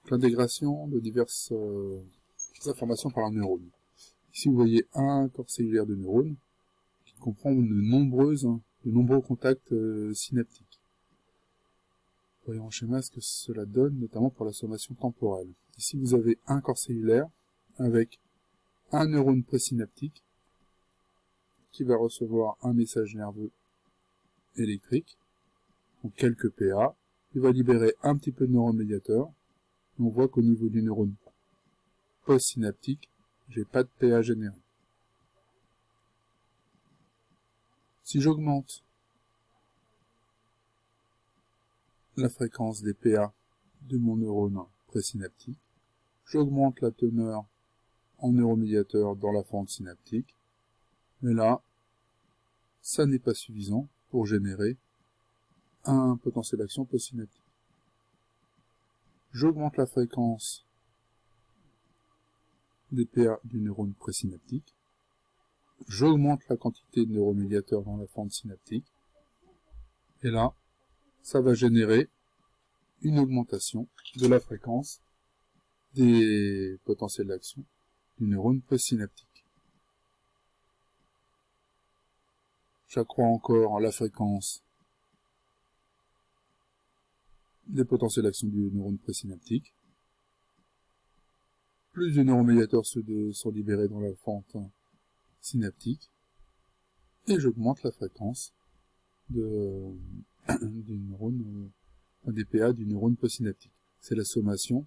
l'intégration de diverses informations par un neurone. Ici, vous voyez un corps cellulaire de neurones qui comprend de nombreux contacts synaptiques. Voyons en schéma ce que cela donne, notamment pour la sommation temporelle. Ici, vous avez un corps cellulaire avec un neurone présynaptique qui va recevoir un message nerveux électrique, donc quelques PA. Il va libérer un petit peu de neuromédiateur. On voit qu'au niveau du neurone postsynaptique, j'ai pas de PA généré. Si j'augmente la fréquence des PA de mon neurone présynaptique, j'augmente la teneur en neuromédiateur dans la fente synaptique, mais là, ça n'est pas suffisant pour générer un potentiel d'action postsynaptique. J'augmente la fréquence des PA du neurone présynaptique, j'augmente la quantité de neuromédiateurs dans la fente synaptique, et là, ça va générer une augmentation de la fréquence des potentiels d'action du neurone postsynaptique. J'accrois encore la fréquence des potentiels d'action du neurone présynaptique. Plus de neuromédiateurs sont libérés dans la fente synaptique. Et j'augmente la fréquence du neurone, des PA du neurone postsynaptique. C'est la sommation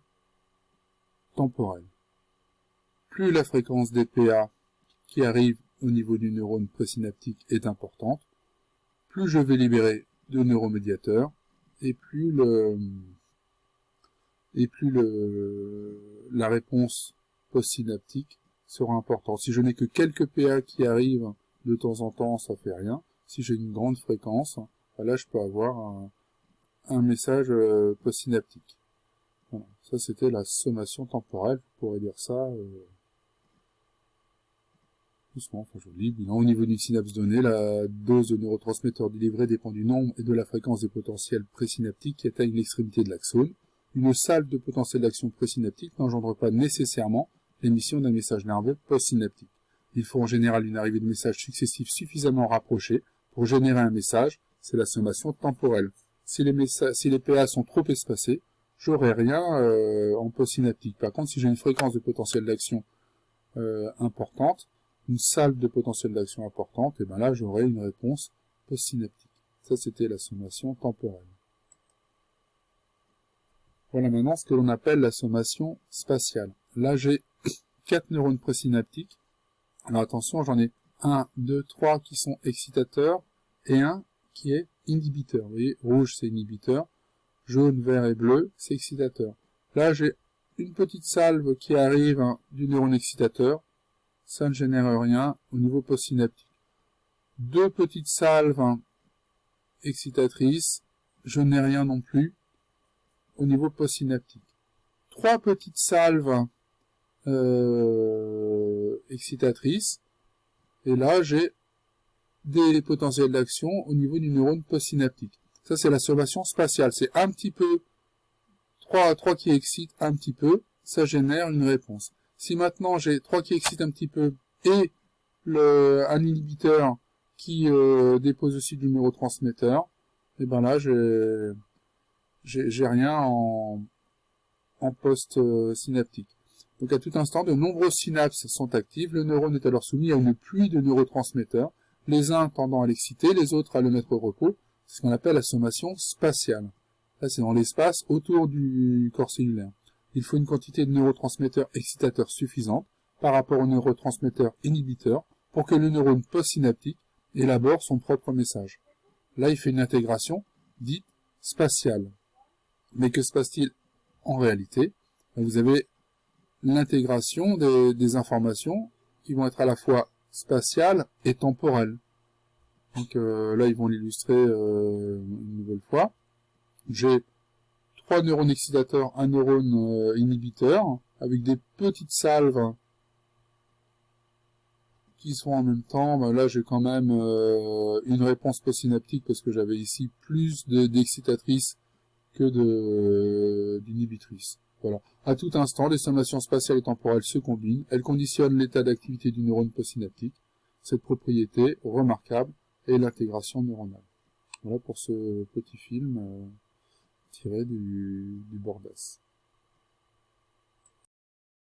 temporelle. Plus la fréquence des PA qui arrivent au niveau du neurone présynaptique est importante, plus je vais libérer de neuromédiateurs, et plus la réponse postsynaptique sera importante. Si je n'ai que quelques PA qui arrivent de temps en temps, ça fait rien. Si j'ai une grande fréquence, là je peux avoir un message postsynaptique. Voilà. Ça c'était la sommation temporelle, vous pourrez dire ça doucement, enfin je lis. Au niveau d'une synapse donnée, la dose de neurotransmetteur délivrée dépend du nombre et de la fréquence des potentiels présynaptiques qui atteignent l'extrémité de l'axone. Une salve de potentiel d'action présynaptique n'engendre pas nécessairement l'émission d'un message nerveux postsynaptique. Il faut en général une arrivée de messages successifs suffisamment rapprochés pour générer un message, c'est la sommation temporelle. Si les PA sont trop espacés, j'aurai rien en postsynaptique. Par contre, si j'ai une fréquence de potentiel d'action importante, une salve de potentiel d'action importante, et bien là j'aurai une réponse postsynaptique. Ça c'était la sommation temporelle. Voilà maintenant ce que l'on appelle la sommation spatiale. Là j'ai 4 neurones présynaptiques. Alors attention, j'en ai 1, 2, 3 qui sont excitateurs et un qui est inhibiteur. Vous voyez, rouge c'est inhibiteur, jaune, vert et bleu c'est excitateur. Là j'ai une petite salve qui arrive du neurone excitateur, ça ne génère rien au niveau postsynaptique. 2 petites salves excitatrices, je n'ai rien non plus au niveau postsynaptique. 3 petites salves excitatrices, et là j'ai des potentiels d'action au niveau du neurone postsynaptique. Ça c'est la sommation spatiale, c'est un petit peu, 3 qui excitent un petit peu, ça génère une réponse. Si maintenant j'ai 3 qui excitent un petit peu et un inhibiteur qui dépose aussi du neurotransmetteur, et ben là j'ai rien en post-synaptique. Donc à tout instant, de nombreuses synapses sont actives, le neurone est alors soumis à une pluie de neurotransmetteurs, les uns tendant à l'exciter, les autres à le mettre au repos, c'est ce qu'on appelle la sommation spatiale. Là c'est dans l'espace autour du corps cellulaire. Il faut une quantité de neurotransmetteurs excitateurs suffisante par rapport aux neurotransmetteurs inhibiteurs pour que le neurone postsynaptique élabore son propre message. Là, il fait une intégration dite spatiale. Mais que se passe-t-il en réalité? Vous avez l'intégration des informations qui vont être à la fois spatiales et temporelles. Donc là, ils vont l'illustrer une nouvelle fois. J'ai 3 neurones excitateurs, un neurone inhibiteur, avec des petites salves qui sont en même temps. Ben là, j'ai quand même une réponse postsynaptique parce que j'avais ici plus d'excitatrices que d'inhibitrices. Voilà. À tout instant, les sommations spatiales et temporelles se combinent. Elles conditionnent l'état d'activité du neurone postsynaptique. Cette propriété remarquable est l'intégration neuronale. Voilà pour ce petit film tiré du Bordas.